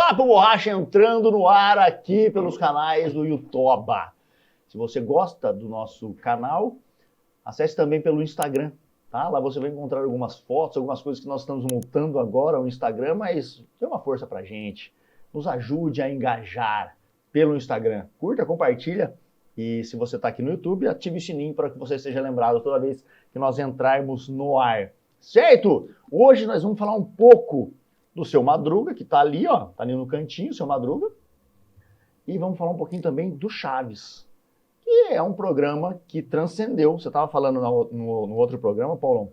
Papo Borracha entrando no ar aqui pelos canais do YouTube. Se você gosta do nosso canal, acesse também pelo Instagram, tá? Lá você vai encontrar algumas fotos, algumas coisas que nós estamos montando agora no Instagram, mas dê uma força pra gente, nos ajude a engajar pelo Instagram. Curta, compartilha e se você está aqui no YouTube, ative o sininho para que você seja lembrado toda vez que nós entrarmos no ar. Certo? Hoje nós vamos falar um pouco do Seu Madruga, que está ali, ó, tá ali no cantinho, Seu Madruga. E vamos falar um pouquinho também do Chaves, que é um programa que transcendeu. Você estava falando no outro programa, Paulão,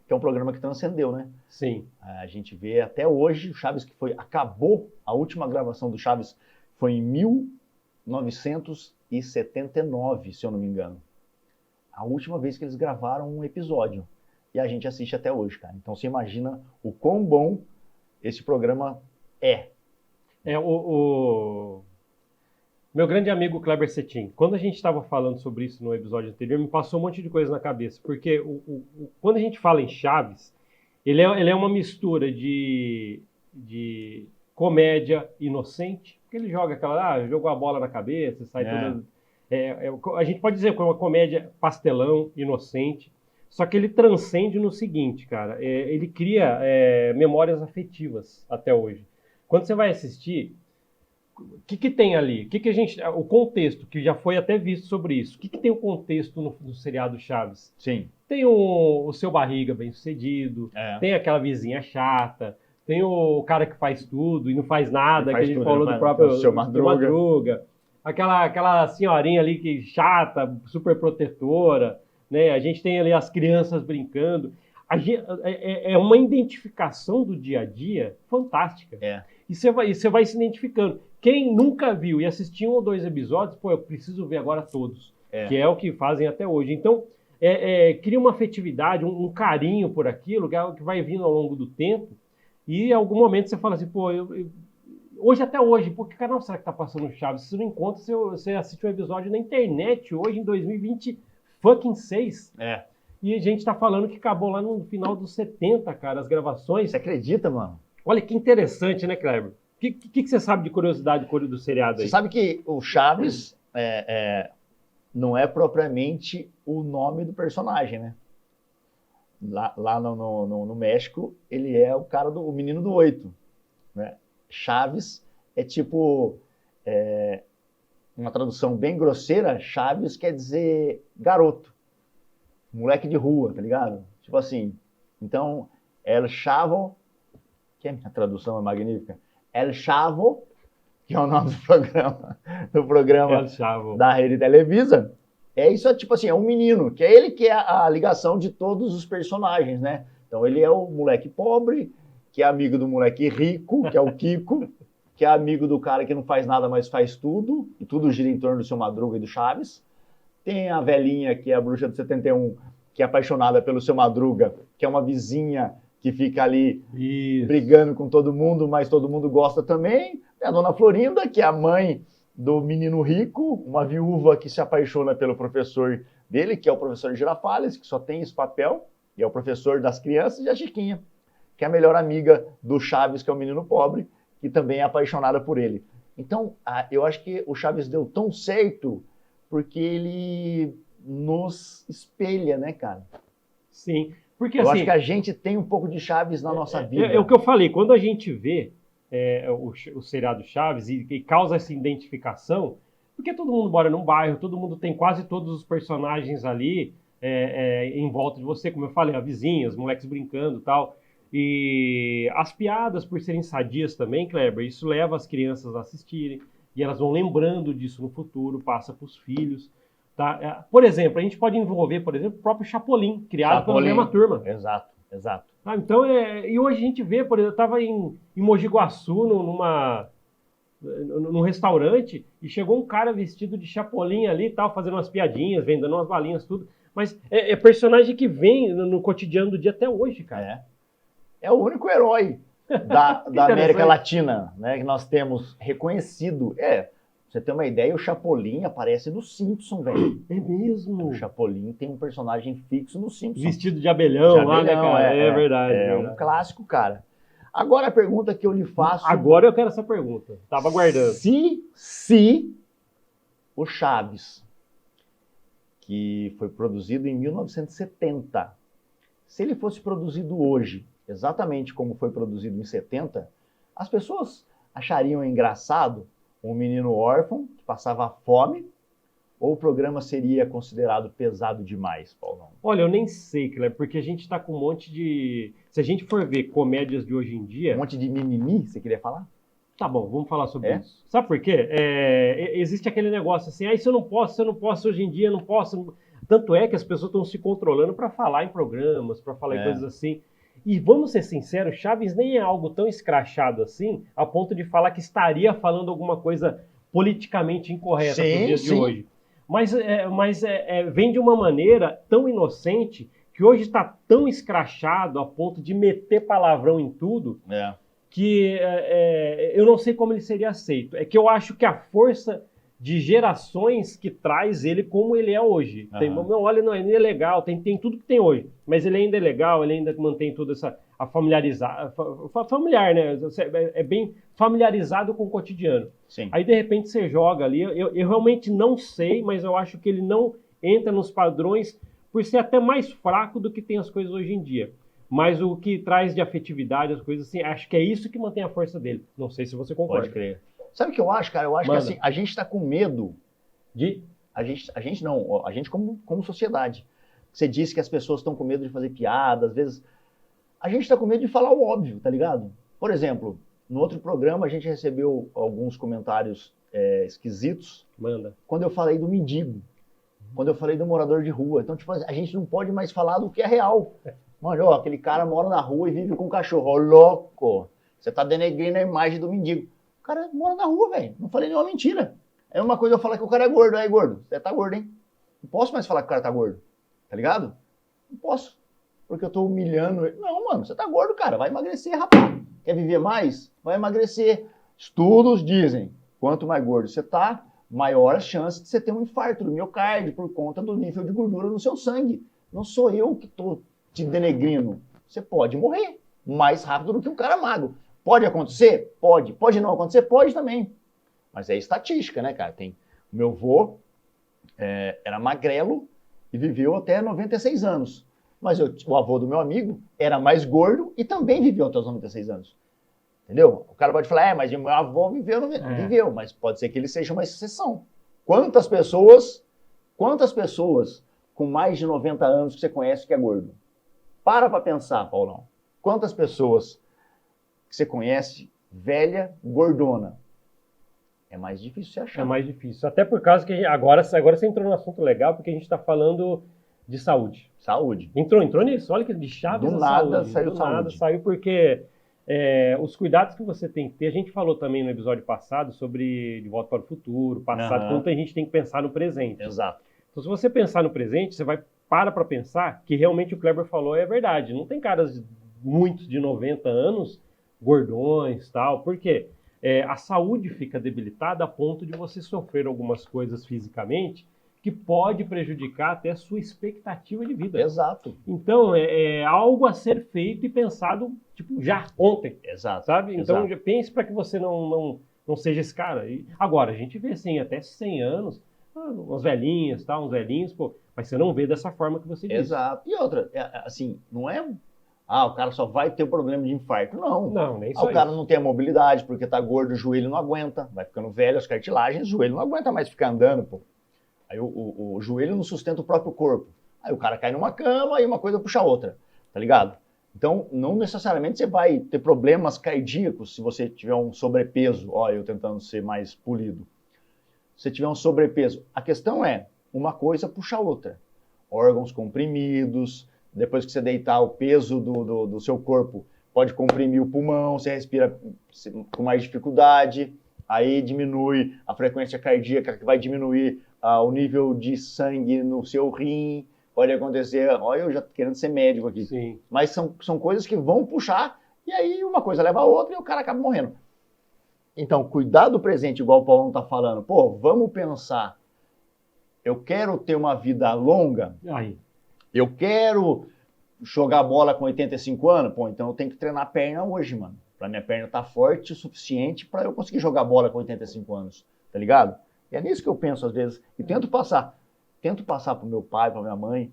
que é um programa que transcendeu, né? Sim. A gente vê até hoje o Chaves que acabou, a última gravação do Chaves foi em 1979, se eu não me engano. A última vez que eles gravaram um episódio. E a gente assiste até hoje, cara. Então você imagina o quão bom esse programa é. O meu grande amigo Kleber Cetim, quando a gente estava falando sobre isso no episódio anterior, me passou um monte de coisa na cabeça. Porque quando a gente fala em Chaves, ele é uma mistura de comédia inocente, porque ele joga jogou a bola na cabeça, sai tudo. A gente pode dizer que é uma comédia pastelão, inocente. Só que ele transcende no seguinte, cara, ele cria memórias afetivas até hoje. Quando você vai assistir, o que tem ali? O contexto, que já foi até visto sobre isso. O que tem o contexto no seriado Chaves? Sim. Tem o seu barriga bem sucedido, tem aquela vizinha chata, tem o cara que faz tudo e não faz nada, que a gente falou do próprio Seu Madruga. Aquela senhorinha ali que chata, super protetora. Né? A gente tem ali as crianças brincando. É uma identificação do dia a dia fantástica. E você vai se identificando. Quem nunca viu e assistiu 1 ou 2 episódios, eu preciso ver agora todos. Que é o que fazem até hoje. Então, cria uma afetividade, um carinho por aquilo, que vai vindo ao longo do tempo. E em algum momento você fala assim, hoje até hoje, por que canal será que está passando Chaves? Se você não encontra, você assiste um episódio na internet, hoje em 2026. E a gente tá falando que acabou lá no final dos 70, cara, as gravações. Você acredita, mano? Olha que interessante, né, Kleber? O que você sabe de curiosidade do seriado aí? Você sabe que o Chaves não é propriamente o nome do personagem, né? Lá no México, ele é o cara o menino do 8. Né? Chaves é tipo... uma tradução bem grosseira, Chaves quer dizer garoto. Moleque de rua, tá ligado? Tipo assim, então, El Chavo, que a minha tradução é magnífica, El Chavo, que é o nome do programa da Rede Televisa, isso tipo assim, é um menino, que é ele que é a ligação de todos os personagens, né? Então ele é o moleque pobre, que é amigo do moleque rico, que é o Kiko, que é amigo do cara que não faz nada, mas faz tudo, e tudo gira em torno do Seu Madruga e do Chaves. Tem a velhinha, que é a bruxa do 71, que é apaixonada pelo Seu Madruga, que é uma vizinha que fica ali brigando com todo mundo, mas todo mundo gosta também. Tem a dona Florinda, que é a mãe do menino rico, uma viúva que se apaixona pelo professor dele, que é o professor Girafales, que só tem esse papel, e é o professor das crianças, e a Chiquinha, que é a melhor amiga do Chaves, que é o menino pobre, que também é apaixonada por ele. Então, eu acho que o Chaves deu tão certo porque ele nos espelha, né, cara? Sim. Porque, eu acho que a gente tem um pouco de Chaves na nossa vida. É o que eu falei, quando a gente vê o seriado Chaves e causa essa identificação, porque todo mundo mora num bairro, todo mundo tem quase todos os personagens ali em volta de você, como eu falei, a vizinha, os moleques brincando e tal. E as piadas, por serem sadias também, Kleber, isso leva as crianças a assistirem e elas vão lembrando disso no futuro, passa para os filhos. Tá? Por exemplo, a gente pode envolver, por exemplo, o próprio Chapolin, criado pela mesma turma. Exato. Então, e hoje a gente vê, por exemplo, eu estava em Mogi Guaçu, num restaurante, e chegou um cara vestido de Chapolin ali e tal, fazendo umas piadinhas, vendendo umas balinhas, tudo. Mas é personagem que vem no cotidiano do dia até hoje, cara. É o único herói da América Latina, né, que nós temos reconhecido. Pra você ter uma ideia, o Chapolin aparece no Simpson, velho. É mesmo? O Chapolin tem um personagem fixo no Simpson. Vestido de abelhão lá, né, cara? É verdade. Um clássico, cara. Agora a pergunta que eu lhe faço... Agora eu quero essa pergunta. Tava aguardando. Se o Chaves, que foi produzido em 1970, se ele fosse produzido hoje, exatamente como foi produzido em 70, as pessoas achariam engraçado um menino órfão que passava fome, ou o programa seria considerado pesado demais, Paulão? Olha, eu nem sei, Cleber, porque a gente tá com um monte de... Se a gente for ver comédias de hoje em dia... Um monte de mimimi, você queria falar? Tá bom, vamos falar sobre isso. Sabe por quê? Existe aquele negócio assim, isso eu não posso, hoje em dia eu não posso. Tanto é que as pessoas estão se controlando para falar em programas, para falar em coisas assim. E vamos ser sinceros, Chaves nem é algo tão escrachado assim, a ponto de falar que estaria falando alguma coisa politicamente incorreta nos dias de hoje. Mas vem de uma maneira tão inocente que hoje está tão escrachado a ponto de meter palavrão em tudo que eu não sei como ele seria aceito. É que eu acho que a força de gerações que traz ele como ele é hoje. Olha, não, ele é legal, tem tudo que tem hoje, mas ele ainda é legal, ele ainda mantém toda essa familiar, né? É bem familiarizado com o cotidiano. Sim. Aí, de repente, você joga ali, eu realmente não sei, mas eu acho que ele não entra nos padrões por ser até mais fraco do que tem as coisas hoje em dia. Mas o que traz de afetividade, as coisas assim, acho que é isso que mantém a força dele. Não sei se você concorda. Pode crer. Sabe o que eu acho, cara? Eu acho que assim, a gente está com medo de... A gente não, a gente como sociedade. Você disse que as pessoas estão com medo de fazer piada, às vezes... A gente está com medo de falar o óbvio, tá ligado? Por exemplo, no outro programa a gente recebeu alguns comentários esquisitos. Manda. Quando eu falei do mendigo. Quando eu falei do morador de rua. Então, tipo, a gente não pode mais falar do que é real. Mano, ó, aquele cara mora na rua e vive com um cachorro. Ó, louco! Você tá denegrindo a imagem do mendigo. O cara mora na rua, velho. Não falei nenhuma mentira. É uma coisa eu falar que o cara é gordo. Aí, gordo, você tá gordo, hein? Não posso mais falar que o cara tá gordo. Tá ligado? Não posso. Porque eu tô humilhando ele. Não, mano, você tá gordo, cara. Vai emagrecer, rapaz. Quer viver mais? Vai emagrecer. Estudos dizem, quanto mais gordo você tá, maior a chance de você ter um infarto do miocárdio por conta do nível de gordura no seu sangue. Não sou eu que tô te denegrindo. Você pode morrer mais rápido do que um cara magro. Pode acontecer? Pode. Pode não acontecer? Pode também. Mas é estatística, né, cara? O meu avô era magrelo e viveu até 96 anos. Mas o avô do meu amigo era mais gordo e também viveu até os 96 anos. Entendeu? O cara pode falar, mas o meu avô viveu, viveu, mas pode ser que ele seja uma exceção. Quantas pessoas com mais de 90 anos que você conhece que é gordo? Para pensar, Paulão. Quantas pessoas que você conhece, velha, gordona? É mais difícil você achar. É mais difícil. Até por causa que agora você entrou num assunto legal, porque a gente está falando de saúde. Saúde. Entrou nisso. Olha que de Chaves do nada saúde. Saiu do saúde. Nada saiu porque os cuidados que você tem que ter, a gente falou também no episódio passado sobre De Volta para o Futuro, quanto a gente tem que pensar no presente. Exato. Então, se você pensar no presente, você vai para pensar que realmente o Kleber falou é verdade. Não tem caras muitos de 90 anos, gordões e tal. Por quê? A saúde fica debilitada a ponto de você sofrer algumas coisas fisicamente que pode prejudicar até a sua expectativa de vida. Exato. Então, é algo a ser feito e pensado, tipo, já, ontem. Exato. Sabe? Então, Exato. pense para que você não seja esse cara. E agora, a gente vê, assim, até 100 anos, umas velhinhas, tá? Uns velhinhos, pô, mas você não vê dessa forma que você disse. Exato. E outra, assim, não é... o cara só vai ter problema de infarto. Não. Não, nem só o cara não tem a mobilidade, porque tá gordo, o joelho não aguenta. Vai ficando velho, as cartilagens, o joelho não aguenta mais ficar andando, pô. Aí o joelho não sustenta o próprio corpo. Aí o cara cai numa cama e uma coisa puxa a outra, tá ligado? Então, não necessariamente você vai ter problemas cardíacos se você tiver um sobrepeso. Ó, eu tentando ser mais polido. Se você tiver um sobrepeso. A questão é, uma coisa puxa a outra. Órgãos comprimidos, depois que você deitar, o peso do seu corpo pode comprimir o pulmão, você respira com mais dificuldade, aí diminui a frequência cardíaca, que vai diminuir o nível de sangue no seu rim, pode acontecer, olha, eu já tô querendo ser médico aqui. Sim. Mas são coisas que vão puxar, e aí uma coisa leva a outra e o cara acaba morrendo. Então, cuidar do presente, igual o Paulo está falando, pô, vamos pensar, eu quero ter uma vida longa, Aí. eu quero jogar bola com 85 anos? Pô, então eu tenho que treinar a perna hoje, mano. Pra minha perna estar forte o suficiente para eu conseguir jogar bola com 85 anos, tá ligado? E é nisso que eu penso às vezes. E tento passar pro meu pai, pra minha mãe.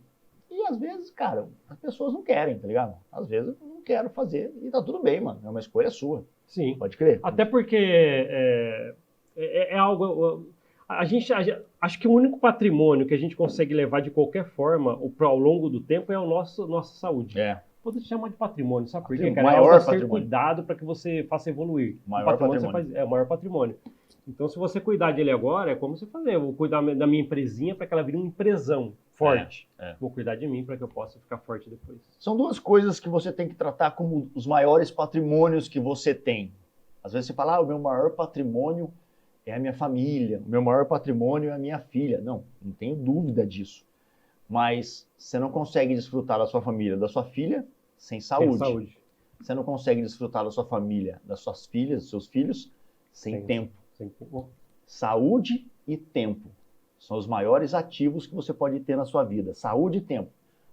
E às vezes, cara, as pessoas não querem, tá ligado? Às vezes eu não quero fazer e tá tudo bem, mano. É uma escolha sua. Sim. Pode crer. Até porque é algo... acho que o único patrimônio que a gente consegue levar de qualquer forma ao longo do tempo é a nossa saúde. Pode chamar de patrimônio, sabe por quê, cara? Maior é algo a ser patrimônio. cuidado para que você faça evoluir. Maior o patrimônio. patrimônio. É o maior patrimônio. Então, se você cuidar dele agora, é como você fazer. Eu vou cuidar da minha empresinha para que ela vire uma empresão forte. Vou cuidar de mim para que eu possa ficar forte depois. São duas coisas que você tem que tratar como os maiores patrimônios que você tem. Às vezes você fala, o meu maior patrimônio é a minha família, o meu maior patrimônio é a minha filha. Não tenho dúvida disso. Mas você não consegue desfrutar da sua família, da sua filha, sem saúde. Sem saúde. Você não consegue desfrutar da sua família, das suas filhas, dos seus filhos, sem tempo. Saúde e tempo são os maiores ativos que você pode ter na sua vida. Saúde e tempo,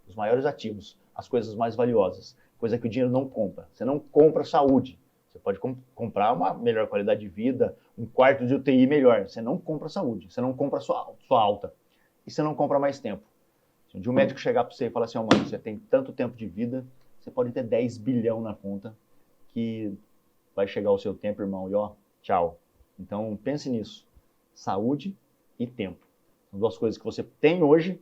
os maiores ativos, as coisas mais valiosas, coisa que o dinheiro não compra. Você não compra saúde. Você pode comprar uma melhor qualidade de vida, um quarto de UTI melhor. Você não compra saúde, você não compra sua alta. E você não compra mais tempo. Se um dia um médico chegar para você e falar assim, mano, você tem tanto tempo de vida, você pode ter 10 bilhão na conta, que vai chegar o seu tempo, irmão, e tchau. Então, pense nisso. Saúde e tempo. São duas coisas que você tem hoje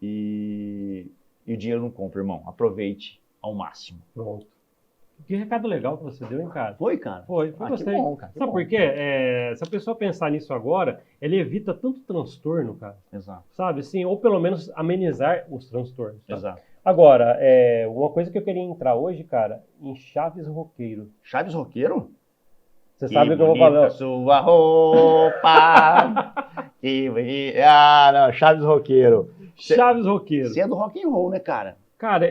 e o dinheiro não compra, irmão. Aproveite ao máximo. Pronto. Que recado legal que você deu, hein, cara? Foi, cara? Foi, gostei. Que bom, cara. Sabe por quê? Se a pessoa pensar nisso agora, ele evita tanto transtorno, cara. Exato. Sabe, assim, ou pelo menos amenizar os transtornos. Sabe? Exato. Agora, uma coisa que eu queria entrar hoje, cara, em Chaves Roqueiro. Chaves Roqueiro? Você sabe o que eu vou falar. Sua roupa. Que bonita. Não, Chaves Roqueiro. Chaves Roqueiro. Você é do rock and roll, né, cara? Cara,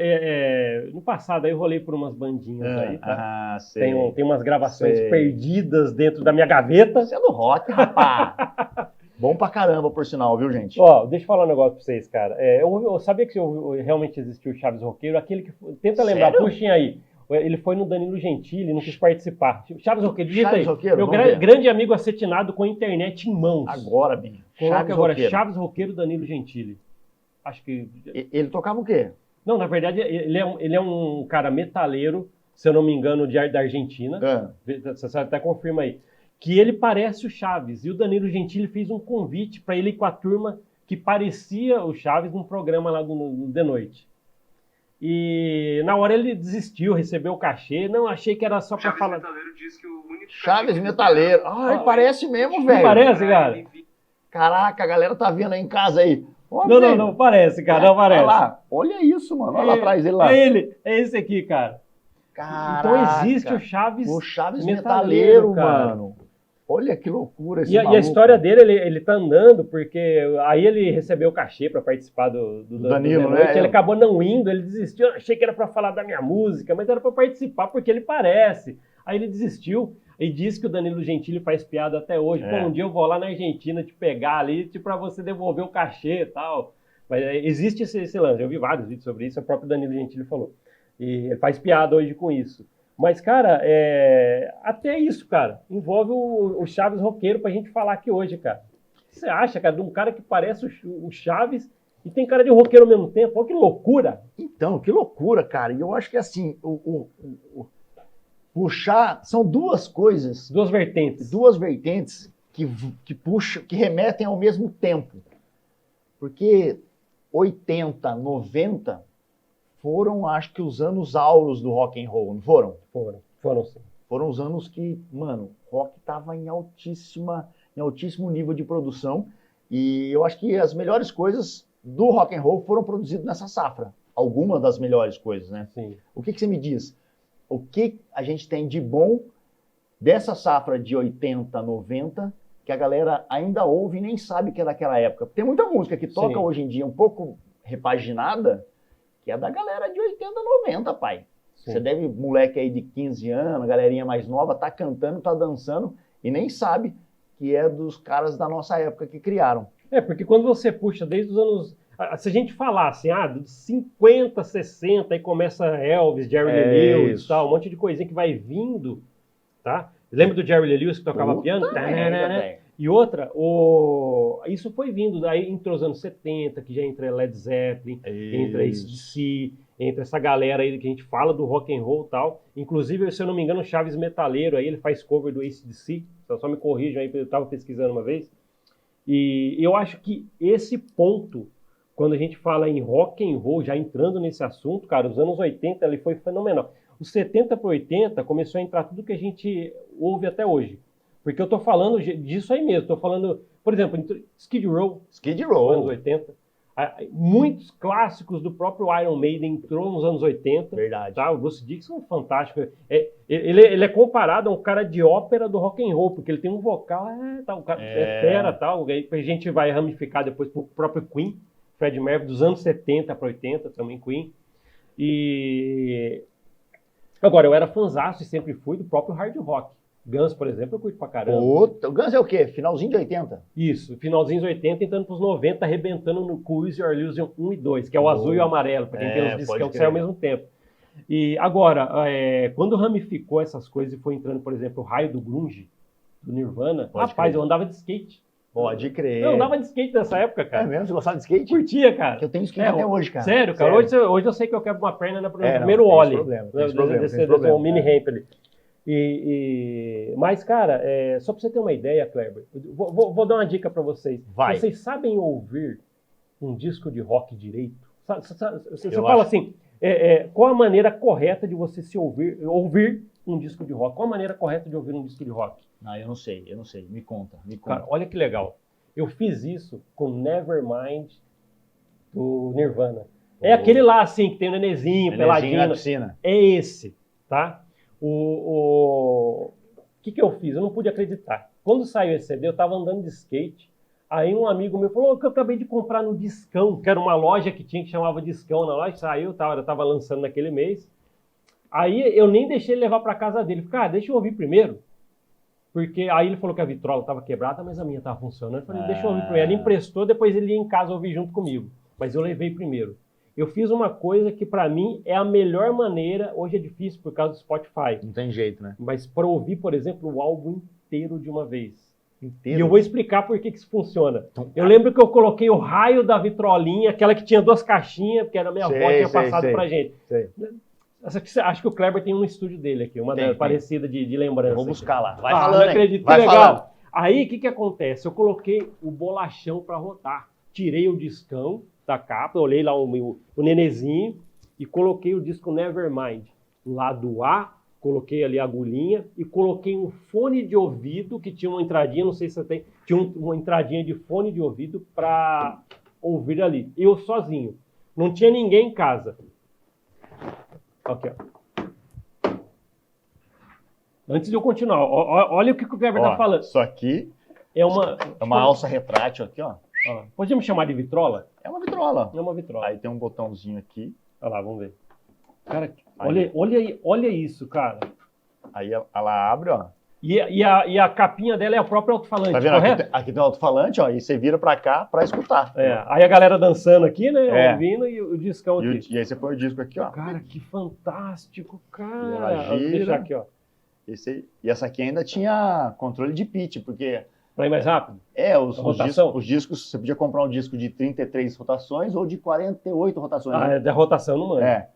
no passado aí eu rolei por umas bandinhas aí, tá? Sei. Tem umas gravações perdidas dentro da minha gaveta. Você é do rock, rapaz. Bom pra caramba, por sinal, viu, gente? Ó, deixa eu falar um negócio pra vocês, cara. Eu sabia que realmente existiu o Chaves Roqueiro, aquele que... Tenta lembrar, puxem aí. Ele foi no Danilo Gentili, não quis participar. Chaves Roqueiro, digita aí. Roqueiro, meu grande amigo acetinado com a internet em mãos. Agora, bem. Coloca agora, Chaves Roqueiro, Danilo Gentili. Acho que... Ele tocava o quê? Não, na verdade, ele é um cara metaleiro, se eu não me engano, da Argentina. Você até confirma aí. Que ele parece o Chaves. E o Danilo Gentili fez um convite para ele ir com a turma que parecia o Chaves num programa lá de noite. E na hora ele desistiu, recebeu o cachê. Não, achei que era só para falar. Metaleiro diz que o único Chaves Metaleiro. Ai, parece mesmo, velho. Não parece, cara? Caraca, a galera tá vendo aí em casa aí. Não parece, cara, não parece. Olha lá, olha isso, mano. Olha lá atrás dele lá. É ele, é esse aqui, cara. Caraca, então existe o Chaves Metaleiro, mano. Olha que loucura esse maluco. E a história dele, ele tá andando, porque aí ele recebeu o cachê para participar do Danilo, né? Ele acabou não indo, ele desistiu. Eu achei que era para falar da minha música, mas era para participar, porque ele parece. Aí ele desistiu e disse que o Danilo Gentili faz piada até hoje. Pô, um dia eu vou lá na Argentina te pegar ali, para você devolver o cachê e tal. Mas existe esse lance. Eu vi vários vídeos sobre isso, o próprio Danilo Gentili falou. E ele faz piada hoje com isso. Mas, cara, até isso, cara, envolve o Chaves Roqueiro pra gente falar aqui hoje, cara. O que você acha, cara, de um cara que parece o Chaves e tem cara de roqueiro ao mesmo tempo? Olha que loucura! Então, que loucura, cara. E eu acho que, assim, puxar... São duas coisas... Duas vertentes. Duas vertentes que puxam, que remetem ao mesmo tempo. Porque 80, 90... foram, acho que, os anos áureos do rock and roll, não foram? Foram sim. Foram os anos que, mano, o rock tava em altíssimo nível de produção, e eu acho que as melhores coisas do rock and roll foram produzidas nessa safra. Algumas das melhores coisas, né? Sim. O que você me diz? O que a gente tem de bom dessa safra de 80, 90, que a galera ainda ouve e nem sabe que é daquela época? Tem muita música que toca hoje em dia um pouco repaginada, que é da galera de 80, 90, pai. Sim. Você deve, moleque aí de 15 anos, galerinha mais nova, tá cantando, tá dançando e nem sabe que é dos caras da nossa época que criaram. Porque quando você puxa desde os anos... Se a gente falar assim, dos 50, 60, aí começa Elvis, Jerry Lee Lewis, tal, um monte de coisinha que vai vindo, tá? Lembra do Jerry Lee Lewis que tocava piano? E outra, isso foi vindo, daí entrou os anos 70, que já entra Led Zeppelin, entra AC/DC, entra essa galera aí que a gente fala do rock and roll e tal. Inclusive, se eu não me engano, o Chaves Metaleiro aí, ele faz cover do AC/DC, então só me corrijam aí, eu estava pesquisando uma vez. E eu acho que esse ponto, quando a gente fala em rock and roll, já entrando nesse assunto, cara, os anos 80 ele foi fenomenal. Os 70 para 80 começou a entrar tudo que a gente ouve até hoje. Porque eu tô falando disso aí mesmo, tô falando, por exemplo, Skid Row. Anos 80. Muitos clássicos do próprio Iron Maiden entrou nos anos 80. Verdade. Tá? O Bruce Dickinson é fantástico. Ele é comparado a um cara de ópera do rock and roll, porque ele tem um vocal, o cara é fera, tal. Aí a gente vai ramificar depois pro próprio Queen, Freddie Mercury, dos anos 70 para 80, também Queen. E agora, eu era fanzaço e sempre fui do próprio hard rock. Guns, por exemplo, eu curto pra caramba. O Guns é o quê? Finalzinho de 80? Isso, finalzinho dos 80, entrando pros 90, arrebentando no Use Your Illusion 1 e 2, que é o azul e o amarelo, para quem tem os discos que saem ao mesmo tempo. E agora, quando ramificou essas coisas e foi entrando, por exemplo, o raio do grunge, do Nirvana, rapaz, eu andava de skate. Pode crer. Eu andava de skate nessa época, cara. É mesmo? Você gostava de skate? Curtia, cara. Eu tenho skate até hoje, cara. Sério, cara. Hoje eu sei que eu quebro uma perna no primeiro não, ollie. Tem problema. Mini ramp ali. Mas, cara, só pra você ter uma ideia, Kleber, vou dar uma dica pra vocês. Vai. Vocês sabem ouvir um disco de rock direito? Você fala assim, qual a maneira correta de você se ouvir um disco de rock? Qual a maneira correta de ouvir um disco de rock? Eu não sei. Me conta. Cara, olha que legal. Eu fiz isso com Nevermind do Nirvana. É aquele lá, assim, que tem o nenezinho, peladinho. Na piscina. É esse, tá? O que eu fiz? Eu não pude acreditar. Quando saiu esse CD, eu tava andando de skate, aí um amigo meu falou que eu acabei de comprar no Discão, que era uma loja que tinha, que chamava Discão na loja, saiu, eu tava lançando naquele mês. Aí eu nem deixei ele levar pra casa dele. Falei, cara, deixa eu ouvir primeiro. Porque aí ele falou que a vitrola tava quebrada, mas a minha tava funcionando. Eu falei, deixa eu ouvir primeiro. Ele emprestou, depois ele ia em casa ouvir junto comigo. Mas eu levei primeiro. Eu fiz uma coisa que pra mim é a melhor maneira, hoje é difícil por causa do Spotify. Não tem jeito, né? Mas para ouvir, por exemplo, o álbum inteiro de uma vez. Inteiro? E eu vou explicar por que isso funciona. Eu lembro que eu coloquei o raio da vitrolinha, aquela que tinha 2 caixinhas, porque era a minha avó que tinha passado pra gente. Acho que o Kleber tem um estúdio dele aqui, uma parecida de lembrança. Vou buscar lá. Vai falando, não acredito, que legal. Falando. Aí, o que acontece? Eu coloquei o bolachão para rodar. Tirei o discão da capa, olhei lá o nenezinho e coloquei o disco Nevermind. Lado A, coloquei ali a agulhinha e coloquei um fone de ouvido que tinha uma entradinha, não sei se você tem, tinha uma entradinha de fone de ouvido para ouvir ali. Eu sozinho. Não tinha ninguém em casa. Aqui, ó. Antes de eu continuar, olha o que o Kleber tá falando. Isso aqui é uma alça retrátil aqui, ó. Podemos chamar de vitrola? É uma vitrola. É uma vitrola. Aí tem um botãozinho aqui. Olha lá, vamos ver. Cara, olha isso, cara. Aí ela abre, ó. E a capinha dela é o próprio alto-falante, tá vendo? correto? Aqui tem um alto-falante, ó, e você vira pra cá pra escutar. Aí a galera dançando aqui, né, ouvindo, e o discão aqui. E aí você põe o disco aqui, ó. Cara, que fantástico, cara. Ela gira. Vou deixar aqui, ó. E essa aqui ainda tinha controle de pitch, porque... Pra ir mais rápido? Os discos, você podia comprar um disco de 33 rotações ou de 48 rotações. É da rotação, não manda.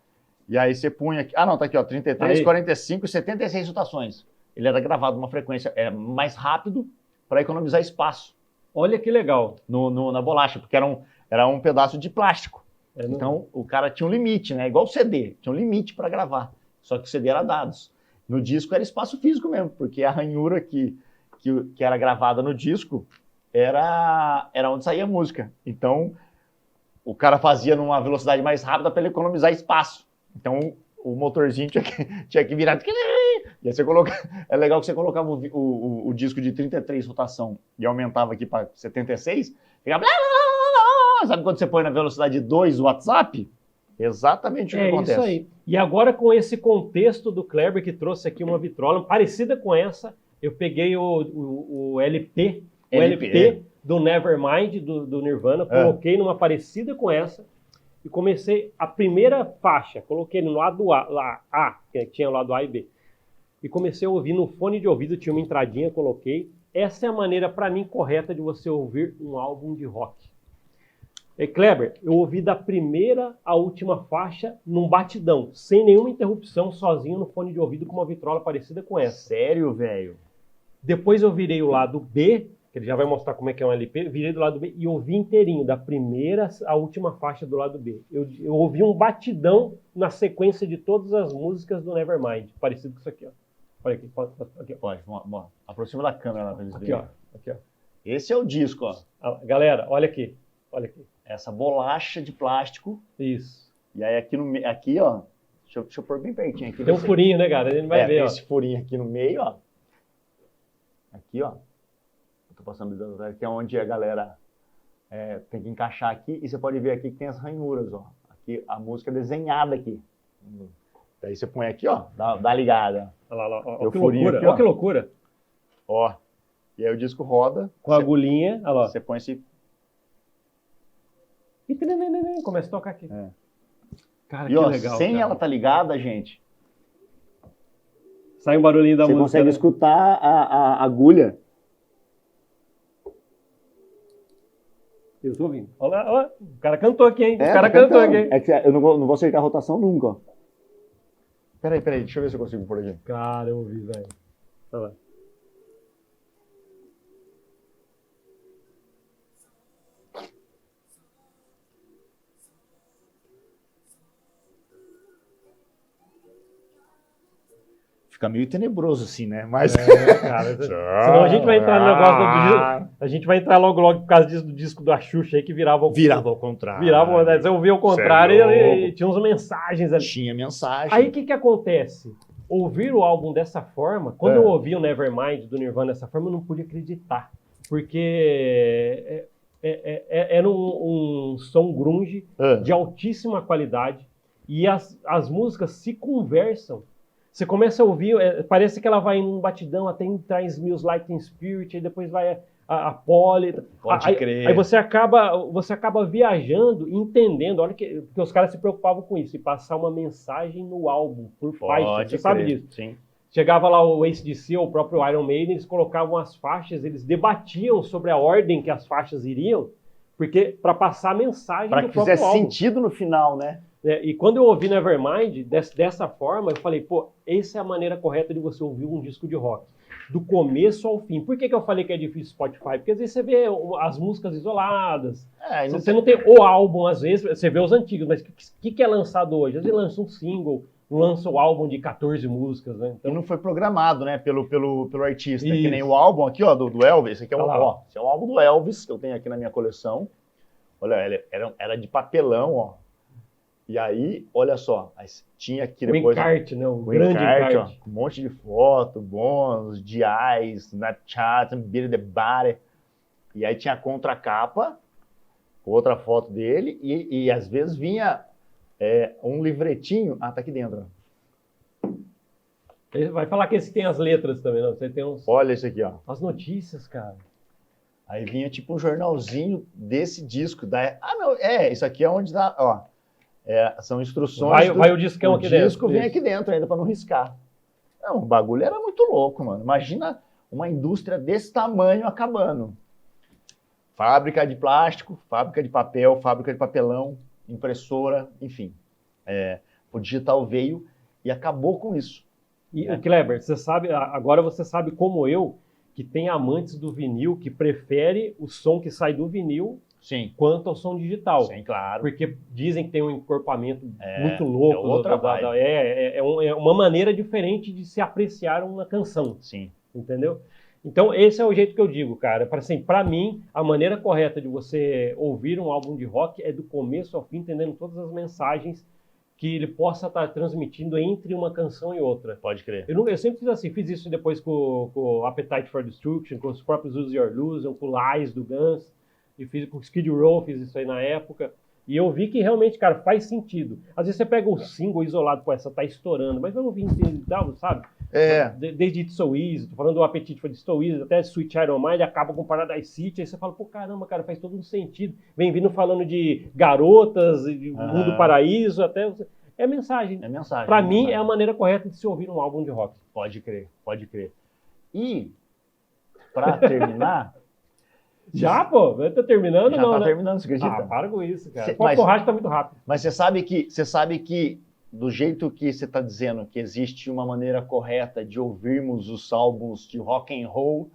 E aí você punha aqui... não, tá aqui, ó, 33, 45 e 76 rotações. Ele era gravado numa frequência mais rápido para economizar espaço. Olha que legal. Na bolacha, porque era um pedaço de plástico. Então, o cara tinha um limite, né? Igual o CD, tinha um limite para gravar. Só que o CD era dados. No disco era espaço físico mesmo, porque a ranhura que era gravada no disco era onde saía a música. Então, o cara fazia numa velocidade mais rápida para ele economizar espaço. Então, o motorzinho tinha que virar... E aí você coloca... É legal que você colocava o disco de 33 rotação e aumentava aqui para 76, ficava... Sabe quando você põe na velocidade 2 o WhatsApp? Exatamente o que acontece. É isso aí. E agora, com esse contexto do Kleber, que trouxe aqui uma vitrola parecida com essa, eu peguei o LP, do Nevermind, do Nirvana, coloquei numa parecida com essa e comecei a primeira faixa, coloquei no lado A, que tinha o lado A e B, e comecei a ouvir no fone de ouvido, tinha uma entradinha, coloquei. Essa é a maneira, para mim, correta de você ouvir um álbum de rock. E Kleber, eu ouvi da primeira à última faixa num batidão, sem nenhuma interrupção, sozinho no fone de ouvido com uma vitrola parecida com essa. Sério, velho? Depois eu virei o lado B, que ele já vai mostrar como é que é um LP, virei do lado B e ouvi inteirinho, da primeira à última faixa do lado B. Eu ouvi um batidão na sequência de todas as músicas do Nevermind, parecido com isso aqui, ó. Olha aqui, aqui, ó. Pode, aproxima da câmera lá pra eles verem. Aqui, ó. Esse é o disco, ó. Galera, olha aqui. Essa bolacha de plástico. Isso. E aí aqui ó, deixa eu pôr bem pertinho aqui. Tem um furinho, né, cara? A gente vai ver, tem ó. Esse furinho aqui no meio, ó. Aqui, ó. Eu tô passando aqui é onde a galera tem que encaixar aqui. E você pode ver aqui que tem as ranhuras, ó. Aqui a música é desenhada aqui. Daí você põe aqui, ó, dá ligada. Olha lá, ó, que loucura. Olha que loucura. Ó. E aí o disco roda. Com a agulhinha, olha lá. Você põe esse... E começa a tocar aqui. Cara, e que ó, legal. Sem cara. ela tá ligada, gente. Sai um barulhinho da música. Você consegue escutar a agulha. Eu tô ouvindo. Olha lá, o cara cantou aqui, hein? O tá cara cantou aqui. É que eu não vou acertar a rotação nunca, ó. Peraí, deixa eu ver se eu consigo por aqui. Cara, eu ouvi, velho. Olha lá. Fica meio tenebroso assim, né? Mas... cara. Senão a gente vai entrar no negócio do... A gente vai entrar logo por causa do disco da Xuxa aí que virava ao contrário. Você ouvia ao contrário e tinha umas mensagens ali. Tinha mensagem. Aí o que acontece? Ouvir o álbum dessa forma, quando eu ouvi o Nevermind do Nirvana dessa forma, eu não pude acreditar. Porque era um som grunge de altíssima qualidade e as músicas se conversam. Você começa a ouvir, parece que ela vai em um batidão até entrar em Smells Like Teen Spirit, aí depois vai a Polly. Pode crer. Aí você acaba viajando, entendendo, olha porque os caras se preocupavam com isso, e passar uma mensagem no álbum, por faixa. Você sabe disso? Sim. Chegava lá o AC/DC, ou o próprio Iron Maiden, eles colocavam as faixas, eles debatiam sobre a ordem que as faixas iriam, porque para passar a mensagem do próprio álbum. Para que fizesse sentido no final, né? E quando eu ouvi Nevermind dessa forma, eu falei, pô, essa é a maneira correta de você ouvir um disco de rock. Do começo ao fim. Por que eu falei que é difícil Spotify? Porque às vezes você vê as músicas isoladas. Você não tem o álbum, às vezes, você vê os antigos, mas o que é lançado hoje? Às vezes lança um single, lança o álbum de 14 músicas, né? Então, e não foi programado, né, pelo artista. Isso. Que nem o álbum aqui, ó, do Elvis. Esse aqui é esse é o álbum do Elvis, que eu tenho aqui na minha coleção. Olha, era de papelão, ó. E aí, olha só, tinha aqui depois... O encarte, né? O grande encarte. Ó, um monte de foto, bônus, DIs, Snapchat, Beat the Body. E aí tinha a contracapa, outra foto dele, e às vezes vinha um livretinho. Ah, tá aqui dentro. Ele vai falar que esse tem as letras também, não? Você tem uns... Olha esse aqui, ó. As notícias, cara. Aí vinha tipo um jornalzinho desse disco. Não, isso aqui é onde dá, ó. São instruções. Vai o discão aqui dentro. O disco vem aqui dentro ainda para não riscar. Não, o bagulho era muito louco, mano. Imagina uma indústria desse tamanho acabando. Fábrica de plástico, fábrica de papel, fábrica de papelão, impressora, enfim. O digital veio e acabou com isso. E, Kleber, você sabe, agora você sabe como eu, que tem amantes do vinil, que prefere o som que sai do vinil. Sim. Quanto ao som digital. Sim, claro. Porque dizem que tem um encorpamento muito louco. Outra é uma maneira diferente de se apreciar uma canção. Sim. Entendeu? Então, esse é o jeito que eu digo, cara. Para mim, a maneira correta de você ouvir um álbum de rock é do começo ao fim, entendendo todas as mensagens que ele possa estar transmitindo entre uma canção e outra. Pode crer. Eu sempre fiz assim, fiz isso depois com o Appetite for Destruction, com os próprios Use Your Illusion, com o Lies do Guns. E fiz com o Skid Row, fiz isso aí na época. E eu vi que realmente, cara, faz sentido. Às vezes você pega o single isolado, pô, essa tá estourando, mas eu não vi inteiro, sabe? Desde It's So Easy, tô falando do Apetite for It's So Easy, até Sweet Child O' Mine, acaba com Paradise City, aí você fala, pô, caramba, cara, faz todo um sentido. Vem vindo falando de garotas, de mundo paraíso, até... É mensagem. É mensagem. Pra mim, é a maneira correta de se ouvir um álbum de rock. Pode crer, pode crer. E, pra terminar... Já, pô? Tá terminando? Já não, tá né? terminando, você acredita? Para com isso, cara. Mas, o borracha tá muito rápido. Mas você sabe que do jeito que você está dizendo que existe uma maneira correta de ouvirmos os álbuns de rock and roll,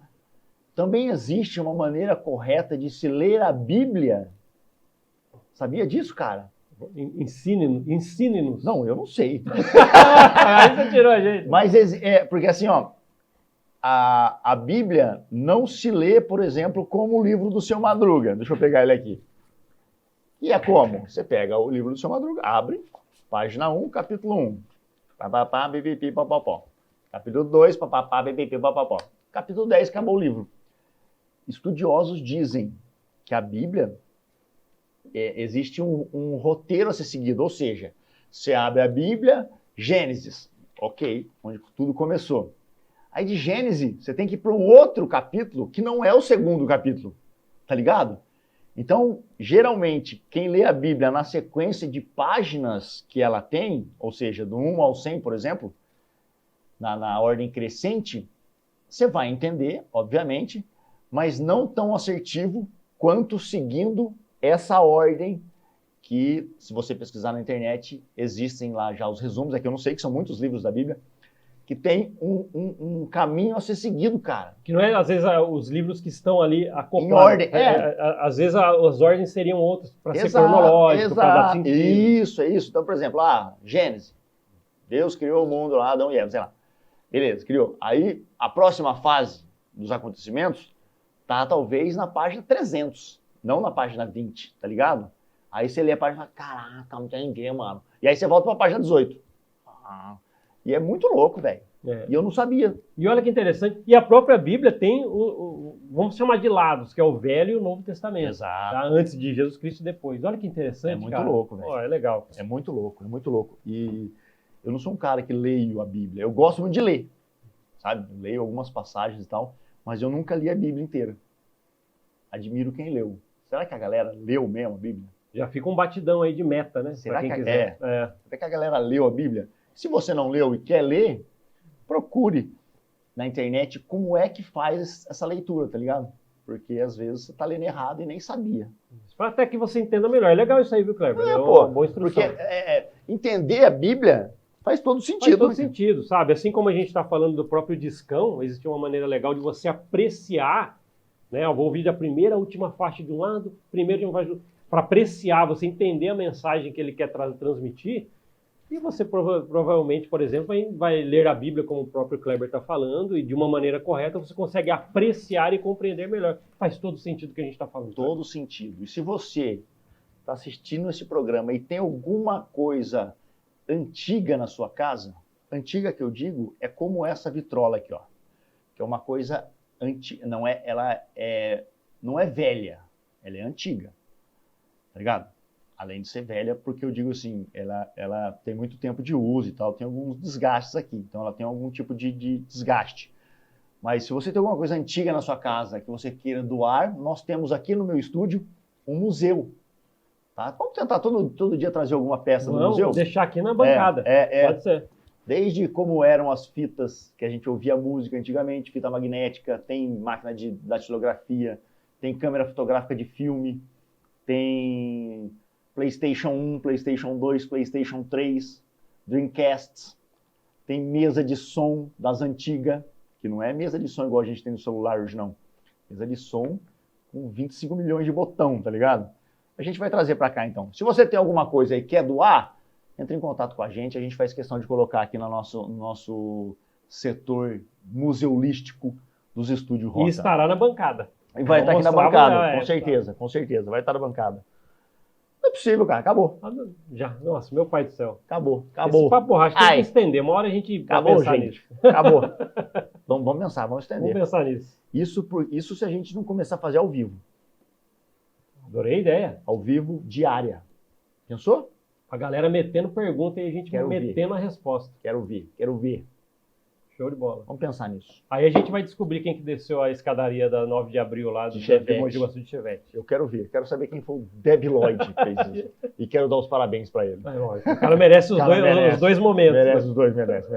também existe uma maneira correta de se ler a Bíblia. Sabia disso, cara? Ensine-nos. Não, eu não sei. Aí você tirou a gente. Mas porque assim, ó, a Bíblia não se lê, por exemplo, como o livro do Seu Madruga. Deixa eu pegar ele aqui. E é como? Você pega o livro do Seu Madruga, abre, página 1, capítulo 1. Papapá, bibipi, papapó. Capítulo 2, papapá, bibipi, papapó. Capítulo 10, acabou o livro. Estudiosos dizem que a Bíblia existe um roteiro a ser seguido, ou seja, você abre a Bíblia, Gênesis, ok, onde tudo começou. Aí de Gênesis, você tem que ir para um outro capítulo, que não é o segundo capítulo, tá ligado? Então, geralmente, quem lê a Bíblia na sequência de páginas que ela tem, ou seja, do 1 ao 100, por exemplo, na ordem crescente, você vai entender, obviamente, mas não tão assertivo quanto seguindo essa ordem que, se você pesquisar na internet, existem lá já os resumos, é que eu não sei, que são muitos livros da Bíblia, que tem um caminho a ser seguido, cara. Que não é, às vezes, os livros que estão ali acoplados. Em ordem, às vezes as ordens seriam outras, para ser cronológico, para dar sentido. Isso. Então, por exemplo, Gênesis. Deus criou o mundo lá, Adão e Eva, sei lá. Beleza, criou. Aí, a próxima fase dos acontecimentos tá talvez na página 300, não na página 20, tá ligado? Aí você lê a página e fala, caraca, não tem ninguém, mano. E aí você volta pra página 18. E é muito louco, velho. E eu não sabia. E olha que interessante. E a própria Bíblia tem vamos chamar de lados, que é o Velho e o Novo Testamento. Exato. Tá? Antes de Jesus Cristo e depois. Olha que interessante, É muito cara. louco, velho. É legal. É muito louco. E eu não sou um cara que leio a Bíblia. Eu gosto muito de ler, sabe? Eu leio algumas passagens e tal, mas eu nunca li a Bíblia inteira. Admiro quem leu. Será que a galera leu mesmo a Bíblia? Já fica um batidão aí de meta, né? Será quem que quiser. Será que a galera leu a Bíblia? Se você não leu e quer ler, procure na internet como é que faz essa leitura, tá ligado? Porque às vezes você tá lendo errado e nem sabia. Até que você entenda melhor. É legal isso aí, viu, Kleber? É pô, uma boa instrução. Porque entender a Bíblia faz todo sentido. Faz todo sentido, sabe? Assim como a gente está falando do próprio discão, existe uma maneira legal de você apreciar, né? Eu vou ouvir da primeira à última faixa de um lado, primeiro de uma faixa para apreciar, você entender a mensagem que ele quer transmitir. E você provavelmente, por exemplo, vai ler a Bíblia, como o próprio Kleber está falando, e de uma maneira correta você consegue apreciar e compreender melhor. Faz todo sentido o que a gente está falando. Todo sentido. E se você está assistindo esse programa e tem alguma coisa antiga na sua casa, antiga que eu digo, é como essa vitrola aqui, ó, que é uma coisa antiga, não é velha, ela é antiga, tá ligado? Além de ser velha, porque eu digo assim, ela tem muito tempo de uso e tal, tem alguns desgastes aqui, então ela tem algum tipo de desgaste. Mas se você tem alguma coisa antiga na sua casa que você queira doar, nós temos aqui no meu estúdio um museu. Tá? Vamos tentar todo dia trazer alguma peça do museu? Vamos deixar aqui na bancada, pode ser. Desde como eram as fitas que a gente ouvia música antigamente, fita magnética, tem máquina de datilografia, tem câmera fotográfica de filme, tem PlayStation 1, PlayStation 2, PlayStation 3, Dreamcast, tem mesa de som das antigas, que não é mesa de som igual a gente tem no celular hoje, não. Mesa de som com 25 milhões de botão, tá ligado? A gente vai trazer para cá, então. Se você tem alguma coisa aí que quer doar, entre em contato com a gente faz questão de colocar aqui no nosso setor museolístico dos estúdios Rota. E estará na bancada. E vai estar aqui na bancada, com certeza, vai estar na bancada. Não é possível, cara, acabou. Já, nossa, meu pai do céu. Acabou. Esse papo borracha tem que estender, uma hora a gente vai pensar nisso. Acabou. Vamos pensar, vamos estender. Vamos pensar nisso. Isso se a gente não começar a fazer ao vivo. Adorei a ideia. Ao vivo, diária. Pensou? A galera metendo pergunta e a gente metendo a resposta. Quero ver. Show de bola. Vamos pensar nisso. Aí a gente vai descobrir quem que desceu a escadaria da 9 de abril lá De Chevette. Mogi Guaçu de Chevette. Eu quero ver, quero saber quem foi o Deb Lloyd que fez isso. E quero dar os parabéns para ele. É lógico. O cara merece os dois momentos. Merece os dois, merece.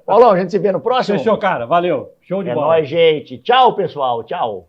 Paulão, a gente se vê no próximo. Fechou, cara. Valeu. Show de É bola. nóis, gente. Tchau, pessoal. Tchau.